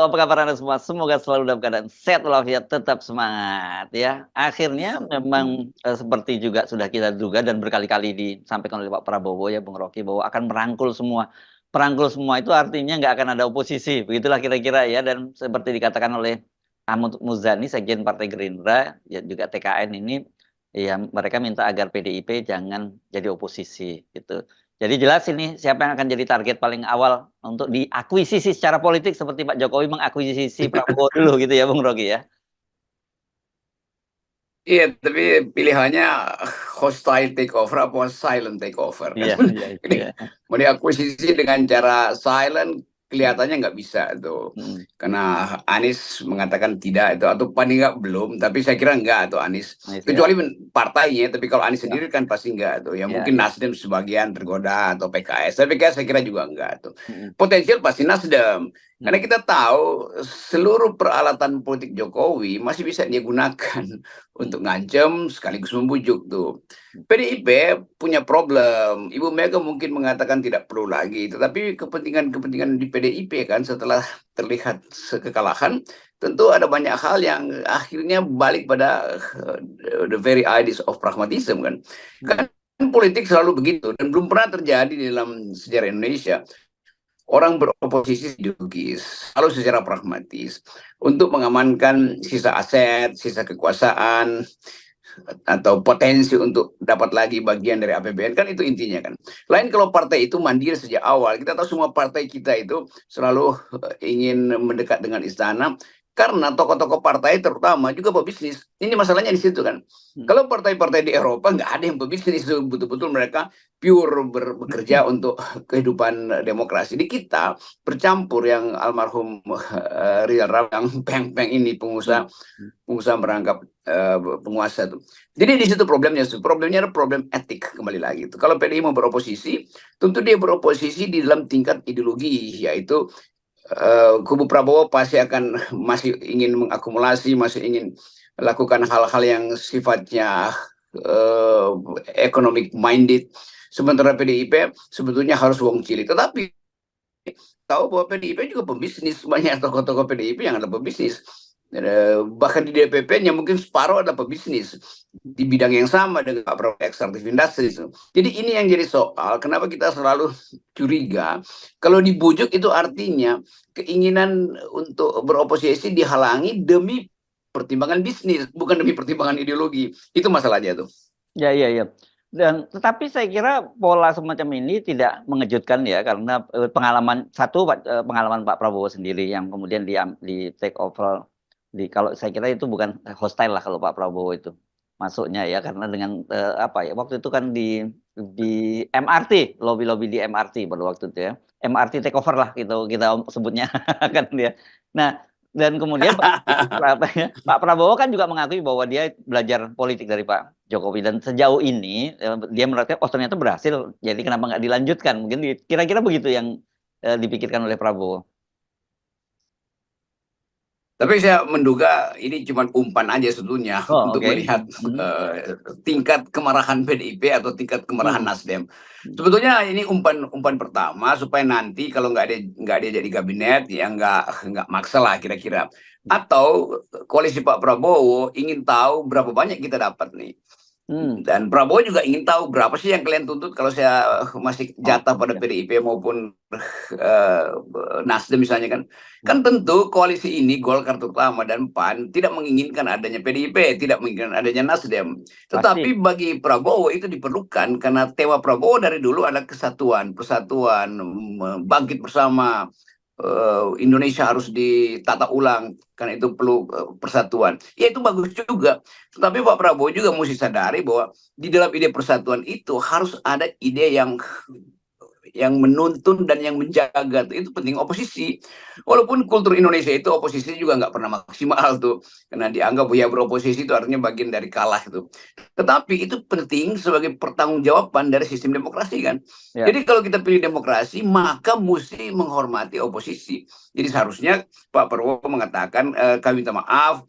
Halo, apa kabar Anda semua? Semoga selalu dalam keadaan sehat walafiat, tetap semangat ya. Akhirnya memang, seperti juga sudah kita duga dan berkali-kali disampaikan oleh Pak Prabowo ya, Bung Rocky, bahwa akan merangkul semua. Merangkul semua itu artinya nggak akan ada oposisi, begitulah kira-kira ya. Dan seperti dikatakan oleh Ahmad Muzani, Sekjen Partai Gerindra, ya juga TKN ini, ya mereka minta agar PDIP jangan jadi oposisi gitu. Jadi jelas ini siapa yang akan jadi target paling awal untuk diakuisisi secara politik seperti Pak Jokowi mengakuisisi Prabowo dulu gitu ya Bung Rocky ya? Iya, tapi pilihannya hostile takeover apa silent takeover kan? Iya iya Ini iya. mau diakuisisi dengan cara silent Mhm kelihatannya nggak bisa tuh, mhm. karena Anies mengatakan tidak itu atau paling nggak belum, tapi saya kira enggak tuh Anies, Nice ya. kecuali partainya, tapi kalau Anies Ya sendiri kan pasti enggak tuh, ya ya mungkin ya. Nasdem sebagian tergoda atau PKS, tapi PKS saya kira juga enggak tuh. Mhm Potensial pasti Nasdem, karena mhm kita tahu seluruh peralatan politik Jokowi masih bisa dia gunakan mhm untuk ngancem sekaligus membujuk tuh. mhm. PDIP punya problem. Ibu Mega mungkin mengatakan tidak perlu lagi, tetapi kepentingan-kepentingan di PDIP kan setelah terlihat kekalahan, tentu ada banyak hal yang akhirnya balik pada the very ideas of pragmatism kan. Mhm Kan politik selalu begitu dan belum pernah terjadi di dalam sejarah Indonesia. Orang beroposisi ideologis, selalu secara pragmatis untuk mengamankan sisa aset, sisa kekuasaan, atau potensi untuk dapat lagi bagian dari APBN kan, itu intinya kan. Lain kalau partai itu mandiri sejak awal. Kita tahu semua partai kita itu selalu ingin mendekat dengan istana karena tokoh-tokoh partai terutama juga pebisnis. Ini masalahnya di situ kan. mhm. Kalau partai-partai di Eropa nggak ada yang pebisnis, itu betul-betul mereka pure bekerja untuk kehidupan demokrasi. Di kita bercampur, yang almarhum Rizal Ramli, yang peng-peng ini Mhm pengusaha mhm. pengusaha merangkap penguasa tuh. Jadi di situ problemnya, problemnya adalah problem etik kembali lagi itu. Kalau PDI mau beroposisi, tentu dia beroposisi di dalam tingkat ideologi, yaitu kubu Prabowo pasti akan masih ingin mengakumulasi, masih ingin lakukan hal-hal yang sifatnya uh, economic minded. Sementara PDIP sebetulnya harus wong cilik. Tetapi tahu bahwa PDIP juga pembisnis, banyak tokoh-tokoh PDIP yang adalah pembisnis. Bahkan di DPP-nya mungkin separuh adalah pebisnis di bidang yang sama dengan Pak Prabowo, extractive industries. Jadi ini yang jadi soal, kenapa kita selalu curiga kalau dibujuk itu artinya keinginan untuk beroposisi dihalangi demi pertimbangan bisnis, bukan demi pertimbangan ideologi. Itu masalahnya tuh. Ya ya ya. Dan tetapi saya kira pola semacam ini tidak mengejutkan ya karena, pengalaman pengalaman Pak Prabowo sendiri yang kemudian di take over kalau saya kira itu bukan hostile lah kalau Pak Prabowo itu masuknya ya karena dengan, apa ya, waktu itu kan di MRT, lobi-lobi di MRT pada waktu itu ya, MRT takeover lah gitu kita sebutnya kan ya. Nah, dan kemudian Pak Prabowo kan juga mengakui bahwa dia belajar politik dari Pak Jokowi dan sejauh ini, dia merasa, "Oh ternyata berhasil, jadi kenapa nggak dilanjutkan?" Mungkin kira-kira begitu yang, dipikirkan oleh Prabowo. Tapi saya menduga ini cuma umpan aja sebetulnya Oh untuk oke, melihat mhm tingkat kemarahan PDIP atau tingkat kemarahan mhm Nasdem. mhm Sebetulnya ini umpan pertama supaya nanti kalau nggak ada jadi kabinet ya nggak maksa lah kira-kira. mhm Atau koalisi Pak Prabowo ingin tahu berapa banyak kita dapat nih. mhm. Dan Prabowo juga ingin tahu berapa sih yang kalian tuntut kalau saya masih jatah Oke, pada iya, PDIP maupun eh, Nasdem misalnya kan. mhm, Kan tentu koalisi ini Golkar terutama dan PAN tidak menginginkan adanya PDIP, tidak menginginkan adanya Nasdem. pasti. Tetapi bagi Prabowo itu diperlukan karena tema Prabowo dari dulu adalah kesatuan, persatuan, bangkit bersama. Indonesia harus ditata ulang karena itu perlu persatuan. Ya itu bagus juga. Tetapi Pak Prabowo juga mesti sadari bahwa di dalam ide persatuan itu harus ada ide yang menuntun dan yang menjaga, itu penting oposisi. Walaupun kultur Indonesia itu oposisi juga nggak pernah maksimal tuh, karena dianggap ya beroposisi itu artinya bagian dari kalah itu. Tetapi itu penting sebagai pertanggungjawaban dari sistem demokrasi kan. Ya, Jadi kalau kita pilih demokrasi maka mesti menghormati oposisi. Jadi seharusnya Pak Prabowo mengatakan kami minta maaf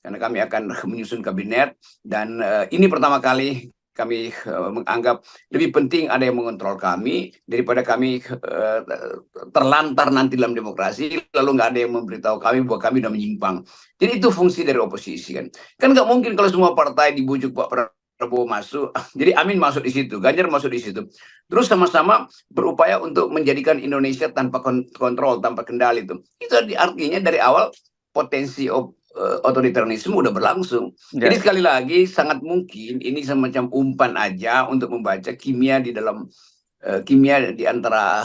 karena kami akan menyusun kabinet dan ini pertama kali menganggap lebih penting ada yang mengontrol kami daripada kami terlantar nanti dalam demokrasi lalu nggak ada yang memberitahu kami bahwa kami sudah menyimpang. Jadi itu fungsi dari oposisi kan nggak mungkin kalau semua partai dibujuk Pak Prabowo masuk, jadi Amin masuk di situ, Ganjar masuk di situ, terus sama-sama berupaya untuk menjadikan Indonesia tanpa kontrol, tanpa kendali itu artinya dari awal potensi otoritarianisme udah berlangsung. Jadi sekali lagi sangat mungkin ini semacam umpan aja untuk membaca kimia di dalam kimia di antara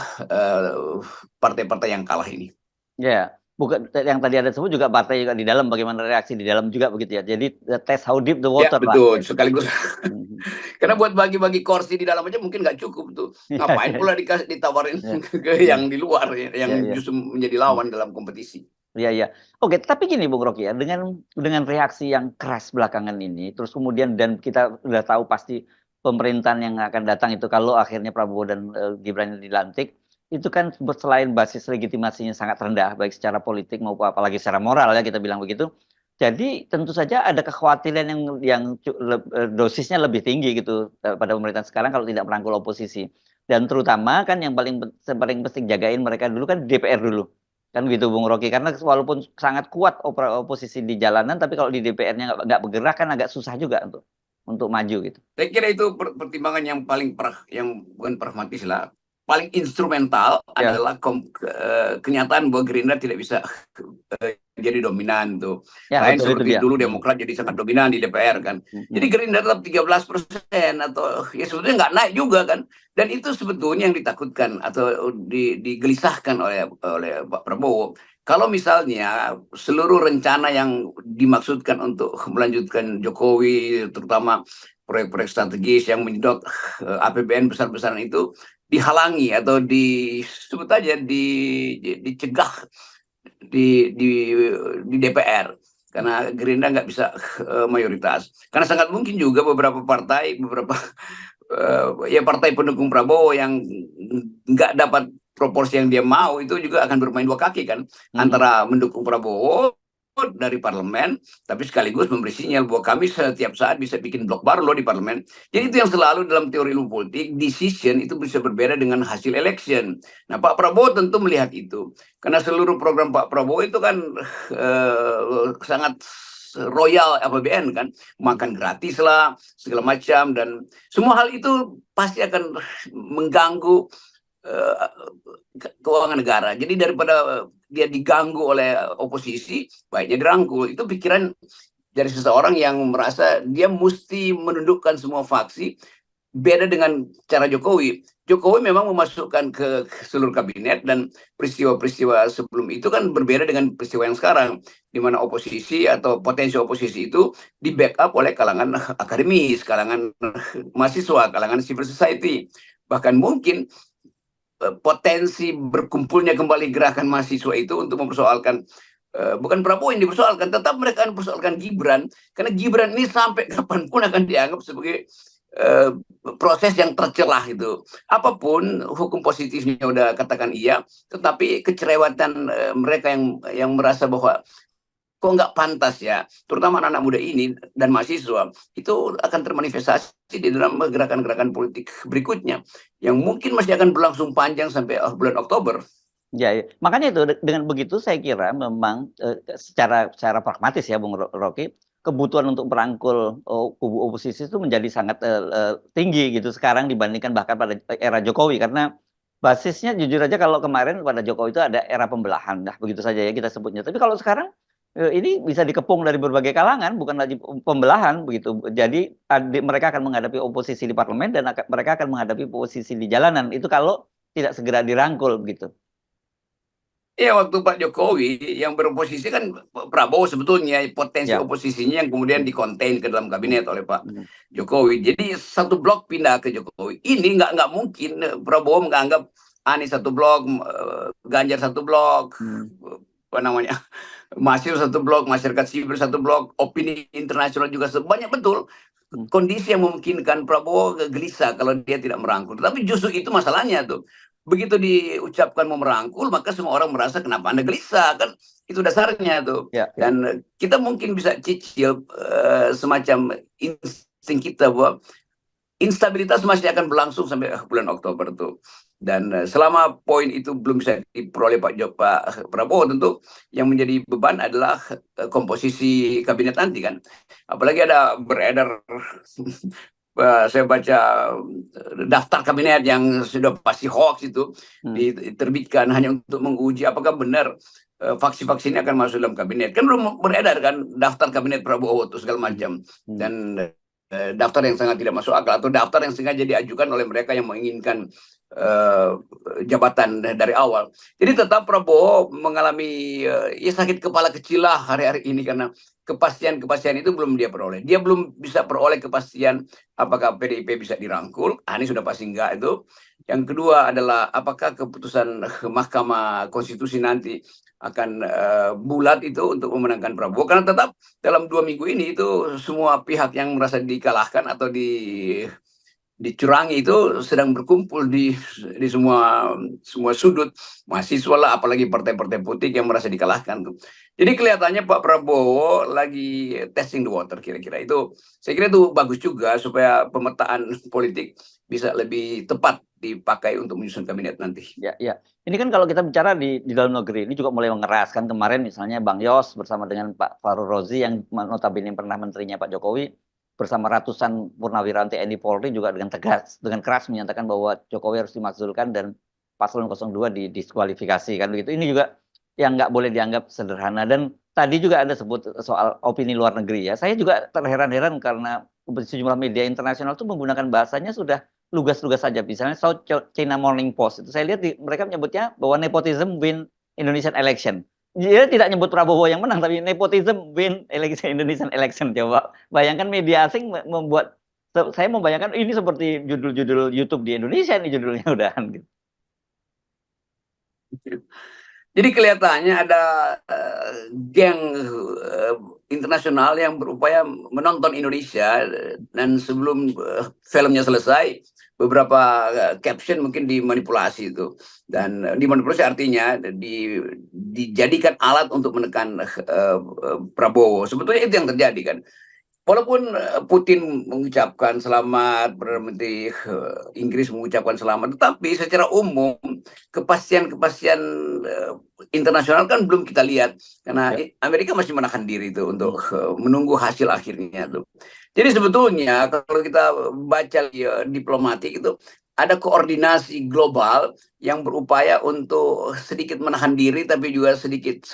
partai-partai yang kalah ini. Ya, bukan yang tadi ada sebut juga partai juga di dalam, bagaimana reaksi di dalam juga begitu ya. Jadi tes how deep the water ya, betul, lah. sekaligus. Karena buat bagi-bagi kursi di dalam aja mungkin nggak cukup tuh. Ngapain pula ditawarin ke yang di luar yang justru menjadi lawan dalam kompetisi. Iya, iya. Oke, tapi gini Bung Rocky ya, dengan reaksi yang keras belakangan ini, terus kemudian dan kita udah tahu pasti pemerintahan yang akan datang itu kalau akhirnya Prabowo dan Gibran dilantik, itu kan selain basis legitimasinya sangat rendah, baik secara politik maupun apalagi secara moral ya kita bilang begitu. Jadi tentu saja ada kekhawatiran yang dosisnya lebih tinggi gitu pada pemerintahan sekarang kalau tidak merangkul oposisi. Dan terutama kan yang paling penting jagain mereka dulu kan DPR dulu. Kan gitu Bung Rocky, karena walaupun sangat kuat oposisi di jalanan, tapi kalau di DPR-nya nggak bergerak kan agak susah juga untuk maju gitu. Saya kira itu pertimbangan yang paling yang bukan pragmatis lah, paling instrumental adalah kenyataan bahwa Gerindra tidak bisa jadi dominan tuh. Lain seperti dulu Demokrat jadi sangat dominan di DPR kan. Jadi Gerindra tetap 13% atau ya sebetulnya nggak naik juga kan. Dan itu sebetulnya yang ditakutkan atau digelisahkan oleh Pak Prabowo. Kalau misalnya seluruh rencana yang dimaksudkan untuk melanjutkan Jokowi, terutama proyek-proyek strategis yang menyedot APBN besar-besaran itu dihalangi atau disebut aja dicegah di DPR karena Gerindra nggak bisa mayoritas. Karena sangat mungkin juga beberapa partai, ya partai pendukung Prabowo yang nggak dapat proporsi yang dia mau itu juga akan bermain dua kaki kan, antara mendukung Prabowo dari parlemen tapi sekaligus memberi sinyal bahwa kami setiap saat bisa bikin blok baru loh di parlemen. Jadi itu yang selalu dalam teori ilmu politik, decision itu bisa berbeda dengan hasil election. Nah Pak Prabowo tentu melihat itu karena seluruh program Pak Prabowo itu kan sangat royal APBN kan, makan gratis lah segala macam, dan semua hal itu pasti akan mengganggu keuangan negara. Jadi daripada dia diganggu oleh oposisi, baiknya dirangkul. Itu pikiran dari seseorang yang merasa dia mesti menundukkan semua faksi. Beda dengan cara Jokowi. Jokowi memang memasukkan ke seluruh kabinet, dan peristiwa-peristiwa sebelum itu kan berbeda dengan peristiwa yang sekarang, di mana oposisi atau potensi oposisi itu di backup oleh kalangan akademis, kalangan mahasiswa, kalangan civil society. Bahkan mungkin potensi berkumpulnya kembali gerakan mahasiswa itu untuk mempersoalkan bukan Prabowo yang dipersoalkan, tetap mereka akan mempersoalkan Gibran, karena Gibran ini sampai kapanpun akan dianggap sebagai proses yang tercelah itu. Apapun hukum positifnya udah katakan iya, tetapi kecerewatan mereka yang merasa bahwa kok nggak pantas ya, terutama anak-anak muda ini dan mahasiswa, itu akan termanifestasi di dalam gerakan-gerakan politik berikutnya yang mungkin masih akan berlangsung panjang sampai bulan Oktober. Ya, makanya itu dengan begitu saya kira memang secara pragmatis ya Bung Rocky, kebutuhan untuk merangkul kubu oposisi itu menjadi sangat tinggi gitu sekarang dibandingkan bahkan pada era Jokowi, karena basisnya jujur aja kalau kemarin pada Jokowi itu ada era pembelahan, nah begitu saja ya kita sebutnya. Tapi kalau sekarang ini bisa dikepung dari berbagai kalangan, bukan lagi pembelahan begitu. Jadi mereka akan menghadapi oposisi di parlemen dan mereka akan menghadapi oposisi di jalanan. Itu kalau tidak segera dirangkul begitu. Ya, waktu Pak Jokowi yang beroposisi kan Prabowo sebetulnya potensi oposisinya yang kemudian dikonten ke dalam kabinet oleh Pak Jokowi. Jadi satu blok pindah ke Jokowi. Ini nggak mungkin Prabowo menganggap Anies satu blok, Ganjar satu blok, apa namanya, mahasiswa satu blok, masyarakat sipil satu blok, opini internasional juga sebanyak betul. Kondisi yang memungkinkan Prabowo gelisah kalau dia tidak merangkul. Tapi justru itu masalahnya tuh. Begitu diucapkan mau merangkul, maka semua orang merasa kenapa Anda gelisah, kan itu dasarnya tuh. Dan kita mungkin bisa cicil semacam insting kita bahwa instabilitas masih akan berlangsung sampai bulan Oktober tuh. Dan selama poin itu belum bisa diperoleh Pak Prabowo, tentu yang menjadi beban adalah komposisi kabinet nanti kan. Apalagi ada beredar saya baca daftar kabinet yang sudah pasti hoax itu diterbitkan hanya untuk menguji apakah benar faksi-faksi ini akan masuk dalam kabinet. Kan belum beredar kan daftar kabinet Prabowo itu segala macam. Dan daftar yang sangat tidak masuk akal atau daftar yang sengaja diajukan oleh mereka yang menginginkan jabatan dari awal. Jadi tetap Prabowo mengalami ya sakit kepala kecil lah hari-hari ini karena kepastian itu belum dia peroleh. Dia belum bisa peroleh kepastian apakah PDIP bisa dirangkul. Ini sudah pasti enggak itu. Yang kedua adalah apakah keputusan Mahkamah Konstitusi nanti akan bulat itu untuk memenangkan Prabowo. Karena tetap dalam 2 minggu ini itu semua pihak yang merasa dikalahkan atau dicurangi itu sedang berkumpul di semua sudut, mahasiswa lah, apalagi partai-partai politik yang merasa dikalahkan tuh. Jadi kelihatannya Pak Prabowo lagi testing the water kira-kira itu. Saya kira itu bagus juga supaya pemetaan politik bisa lebih tepat dipakai untuk menyusun kabinet nanti. Ya. Ini kan kalau kita bicara di dalam negeri, ini juga mulai mengeras kan. Kemarin misalnya Bang Yos bersama dengan Pak Fahru Rozi yang notabene pernah menterinya Pak Jokowi bersama ratusan purnawirawan TNI Polri juga dengan tegas, dengan keras menyatakan bahwa Jokowi harus dimakzulkan dan paslon 02 didiskualifikasi kan begitu. Ini juga yang nggak boleh dianggap sederhana. Dan tadi juga Anda sebut soal opini luar negeri ya. Saya juga terheran-heran karena sejumlah media internasional itu menggunakan bahasanya sudah lugas-lugas saja. Misalnya South China Morning Post itu saya lihat mereka menyebutnya bahwa nepotism win Indonesian election. Dia tidak nyebut Prabowo yang menang, tapi nepotism win Indonesian election. Coba bayangkan media asing membuat, saya membayangkan ini seperti judul-judul YouTube di Indonesia nih judulnya udahan gitu. Jadi kelihatannya ada geng internasional yang berupaya menonton Indonesia dan sebelum filmnya selesai beberapa caption mungkin dimanipulasi itu, dan dimanipulasi artinya dijadikan alat untuk menekan Prabowo. Sebetulnya itu yang terjadi kan. Walaupun Putin mengucapkan selamat, Perdana Menteri Inggris mengucapkan selamat, tetapi secara umum kepastian internasional kan belum kita lihat karena Amerika masih menahan diri itu untuk menunggu hasil akhirnya tuh. Jadi sebetulnya kalau kita baca diplomatik itu ada koordinasi global yang berupaya untuk sedikit menahan diri tapi juga sedikit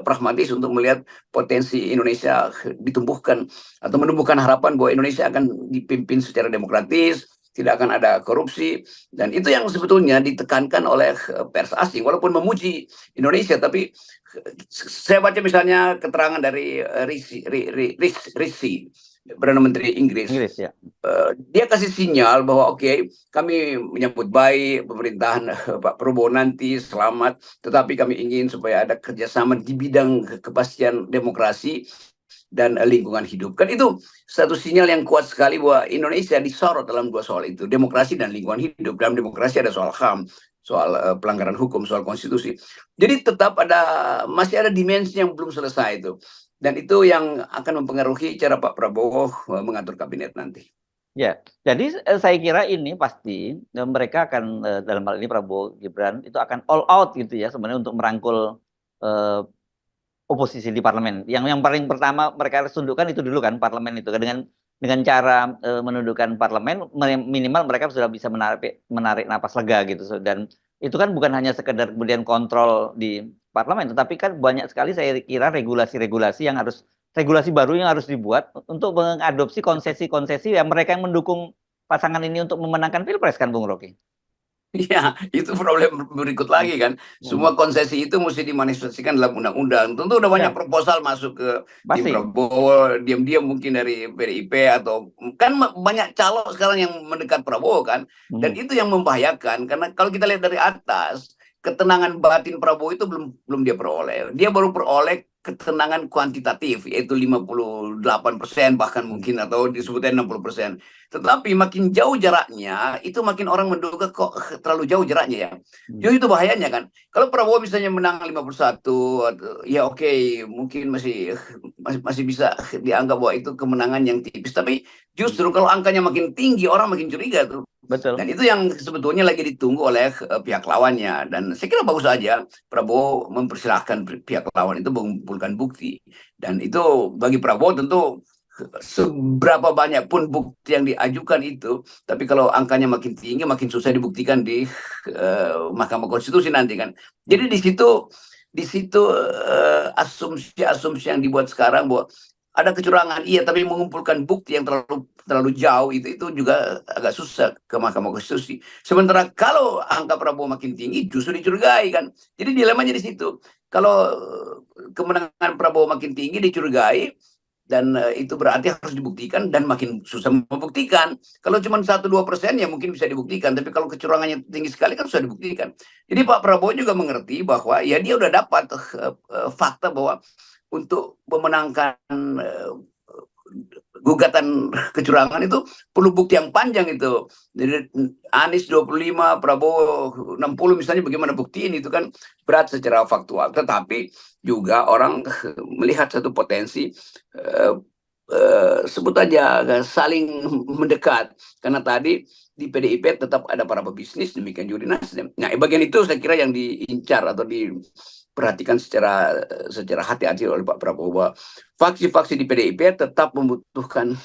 pragmatis untuk melihat potensi Indonesia ditumbuhkan atau menumbuhkan harapan bahwa Indonesia akan dipimpin secara demokratis, tidak akan ada korupsi, dan itu yang sebetulnya ditekankan oleh pers asing walaupun memuji Indonesia. Tapi saya baca misalnya keterangan dari Rishi, Perdana Menteri Inggris ya. Dia kasih sinyal bahwa oke, kami menyambut baik pemerintahan Pak Prabowo nanti, selamat, tetapi kami ingin supaya ada kerjasama di bidang kepastian demokrasi dan lingkungan hidup. Kan itu satu sinyal yang kuat sekali bahwa Indonesia disorot dalam 2 soal itu, demokrasi dan lingkungan hidup. Dalam demokrasi ada soal HAM, soal pelanggaran hukum, soal konstitusi. Jadi tetap masih ada dimensi yang belum selesai itu. Dan itu yang akan mempengaruhi cara Pak Prabowo mengatur kabinet nanti. Ya, jadi saya kira ini pasti mereka akan dalam hal ini Prabowo Gibran itu akan all out gitu ya sebenarnya untuk merangkul oposisi di parlemen. Yang paling pertama mereka harus tundukkan itu dulu kan parlemen itu dengan cara menundukkan parlemen minimal mereka sudah bisa menarik napas lega gitu. Dan itu kan bukan hanya sekedar kemudian kontrol di parlemen, tetapi kan banyak sekali saya kira regulasi-regulasi baru yang harus dibuat untuk mengadopsi konsesi-konsesi yang mereka yang mendukung pasangan ini untuk memenangkan Pilpres kan Bung Rocky. Iya, itu problem berikut lagi kan. Semua konsesi itu mesti dimanifestasikan dalam undang-undang. Tentu udah banyak proposal masuk ke tim Prabowo, diam-diam mungkin dari PDIP atau kan banyak calon sekarang yang mendekat Prabowo kan. Dan itu yang membahayakan karena kalau kita lihat dari atas, ketenangan batin Prabowo itu belum dia peroleh. Dia baru peroleh ketenangan kuantitatif, yaitu 58% bahkan mungkin, atau disebutnya 60%. Tetapi makin jauh jaraknya, itu makin orang menduga kok terlalu jauh jaraknya ya. Jadi itu bahayanya kan. Kalau Prabowo misalnya menang 51, ya oke, mungkin masih masih bisa dianggap bahwa itu kemenangan yang tipis. Tapi justru kalau angkanya makin tinggi, orang makin curiga tuh. Betul. Dan itu yang sebetulnya lagi ditunggu oleh pihak lawannya. Dan saya kira bagus saja Prabowo mempersilahkan pihak lawan itu mengumpulkan bukti. Dan itu bagi Prabowo tentu seberapa banyak pun bukti yang diajukan itu, tapi kalau angkanya makin tinggi, makin susah dibuktikan di Mahkamah Konstitusi nanti kan. Jadi di situ asumsi-asumsi yang dibuat sekarang bahwa ada kecurangan, iya, tapi mengumpulkan bukti yang terlalu jauh itu juga agak susah ke Mahkamah Konstitusi. Sementara kalau angka Prabowo makin tinggi, justru dicurigai kan. Jadi dilemanya di situ. Kalau kemenangan Prabowo makin tinggi, dicurigai, dan itu berarti harus dibuktikan dan makin susah membuktikan. Kalau cuma 1-2% ya mungkin bisa dibuktikan, tapi kalau kecurangannya tinggi sekali kan susah dibuktikan. Jadi Pak Prabowo juga mengerti bahwa ya dia udah dapat fakta bahwa untuk memenangkan gugatan kecurangan itu perlu bukti yang panjang itu. Jadi Anies 25, Prabowo 60 misalnya, bagaimana buktiin itu kan berat secara faktual. Tetapi juga orang melihat satu potensi sebut aja saling mendekat, karena tadi di PDIP tetap ada para pebisnis, demikian juga di Nasdem. Nah, bagian itu saya kira yang diincar atau diperhatikan secara hati-hati oleh Pak Prabowo, bahwa faksi-faksi di PDIP tetap membutuhkan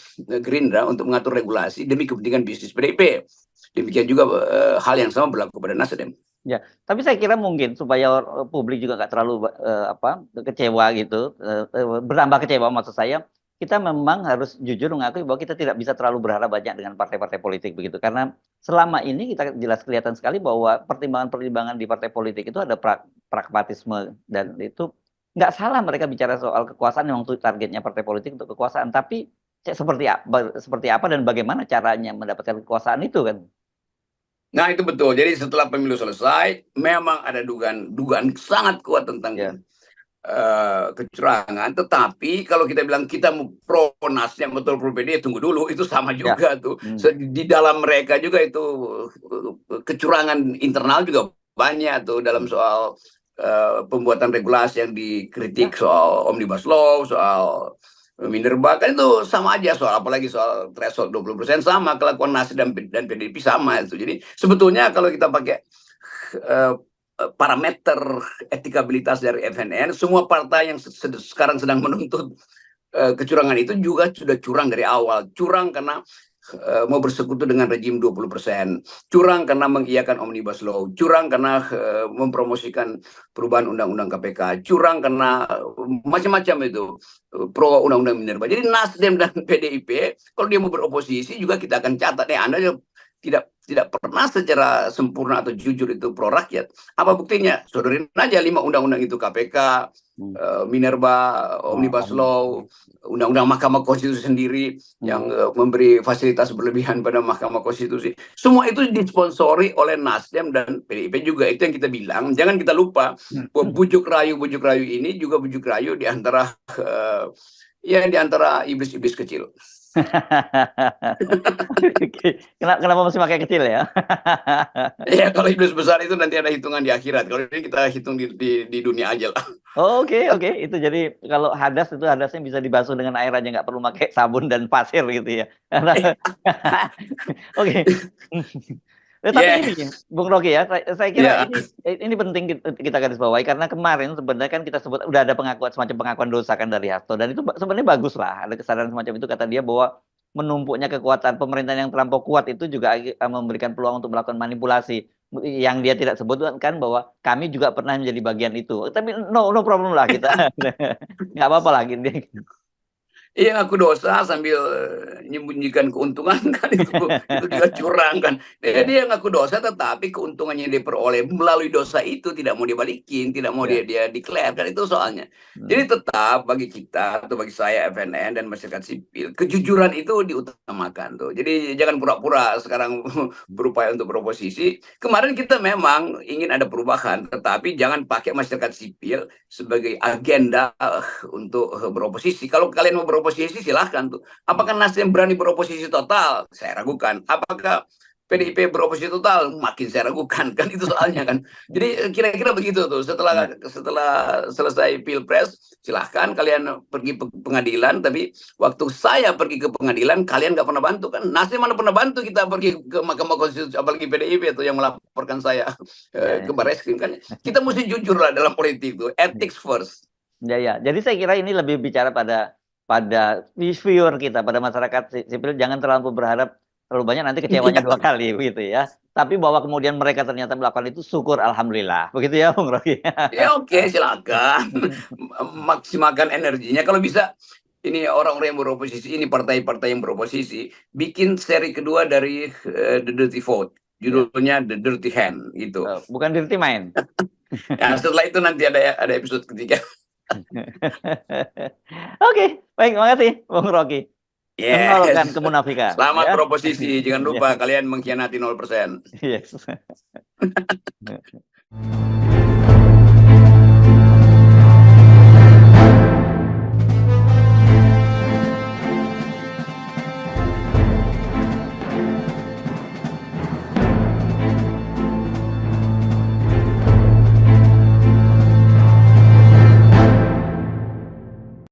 Gerindra untuk mengatur regulasi demi kepentingan bisnis PDIP. Demikian juga hal yang sama berlaku pada Nasdem. Ya, tapi saya kira mungkin supaya publik juga nggak terlalu kecewa gitu, bertambah kecewa maksud saya, kita memang harus jujur mengakui bahwa kita tidak bisa terlalu berharap banyak dengan partai-partai politik begitu, karena selama ini kita jelas kelihatan sekali bahwa pertimbangan-pertimbangan di partai politik itu ada pragmatisme, dan itu nggak salah mereka bicara soal kekuasaan, memang targetnya partai politik untuk kekuasaan, tapi seperti apa dan bagaimana caranya mendapatkan kekuasaan itu kan. Nah, itu betul. Jadi setelah pemilu selesai, memang ada dugaan sangat kuat tentang kecurangan. Tetapi kalau kita bilang kita pro Nasdem atau pro PD, tunggu dulu, itu sama juga tuh. Di dalam mereka juga itu kecurangan internal juga banyak tuh, dalam soal pembuatan regulasi yang dikritik, soal Omnibus Law, soal Minerba, kan itu sama aja, soal apalagi soal threshold 20% sama, kelakuan Nasdem dan PDIP sama itu. Jadi sebetulnya kalau kita pakai parameter etikabilitas dari FNN, semua partai yang sekarang sedang menuntut kecurangan itu juga sudah curang dari awal. Curang karena mau bersekutu dengan rejim 20%, curang karena mengiyakan Omnibus Law, curang karena mempromosikan perubahan undang-undang KPK, curang karena macam-macam itu, pro undang-undang Minerba. Jadi Nasdem dan PDIP kalau dia mau beroposisi juga kita akan catat, Anda tidak pernah secara sempurna atau jujur itu pro rakyat. Apa buktinya? Sodorin aja 5 undang-undang itu, KPK, Minerba, Omnibus Law, undang-undang Mahkamah Konstitusi sendiri yang memberi fasilitas berlebihan pada Mahkamah Konstitusi. Semua itu disponsori oleh Nasdem dan PDIP juga. Itu yang kita bilang. Jangan kita lupa bahwa bujuk rayu ini juga bujuk rayu di antara iblis-iblis kecil. Kenapa mesti pakai kecil ya? Ya, kalau iblis besar itu nanti ada hitungan di akhirat. Kalau ini kita hitung di dunia aja lah. Oke. Itu jadi kalau hadasnya bisa dibasuh dengan air aja, nggak perlu pakai sabun dan pasir gitu ya. Oke. Tapi ini, Bung Rocky ya, saya kira ini penting kita garis bawahi, karena kemarin sebenarnya kan kita sebut udah ada semacam pengakuan dosa kan dari Hasto, dan itu sebenarnya bagus lah, ada kesadaran semacam itu. Kata dia bahwa menumpuknya kekuatan pemerintahan yang terlampau kuat itu juga memberikan peluang untuk melakukan manipulasi, yang dia tidak sebut kan bahwa kami juga pernah menjadi bagian itu. Tapi no problem lah kita, nggak apa-apa lah gitu. Iya, aku dosa sambil menyembunyikan keuntungan kan, itu juga curang kan. Dia ngaku dosa, tetapi keuntungannya dia peroleh melalui dosa itu tidak mau dibalikin, tidak mau dia declare kan, itu soalnya. Jadi tetap bagi kita atau bagi saya FNN dan masyarakat sipil, kejujuran itu diutamakan tuh. Jadi jangan pura-pura sekarang berupaya untuk beroposisi. Kemarin kita memang ingin ada perubahan, tetapi jangan pakai masyarakat sipil sebagai agenda untuk beroposisi. Kalau kalian mau beroposisi, silahkan tuh. Apakah Nasdem berani beroposisi total? Saya ragukan. Apakah PDIP beroposisi total, makin saya ragukan kan itu soalnya kan. Jadi kira-kira begitu tuh. Setelah selesai Pilpres, silahkan kalian pergi pengadilan. Tapi waktu saya pergi ke pengadilan, kalian nggak pernah bantu kan. Nasdem mana pernah bantu kita pergi ke Mahkamah Konstitusi, apalagi PDIP itu yang melaporkan saya ke Barreskrim kan. Kita mesti jujur lah dalam politik tuh, ethics first. Ya. Jadi saya kira ini lebih bicara pada viewer kita, pada masyarakat sipil, jangan terlalu berharap terlalu banyak, nanti kecewanya 2 kali begitu ya. Tapi bahwa kemudian mereka ternyata melakukan itu, syukur alhamdulillah. Begitu ya Bung Rocky. Ya oke, silakan. Maksimalkan energinya. Kalau bisa ini orang-orang yang beroposisi, ini partai-partai yang beroposisi, bikin seri kedua dari The Dirty Vote. Judulnya The Dirty Hand gitu. Bukan Dirty Mind. Ya, setelah itu nanti ada episode ketiga. Oke, baik, makasih Bung Rocky. Menolkan kemunafikan. Selamat beroposisi, jangan lupa kalian mengkhianati 0%. Yes.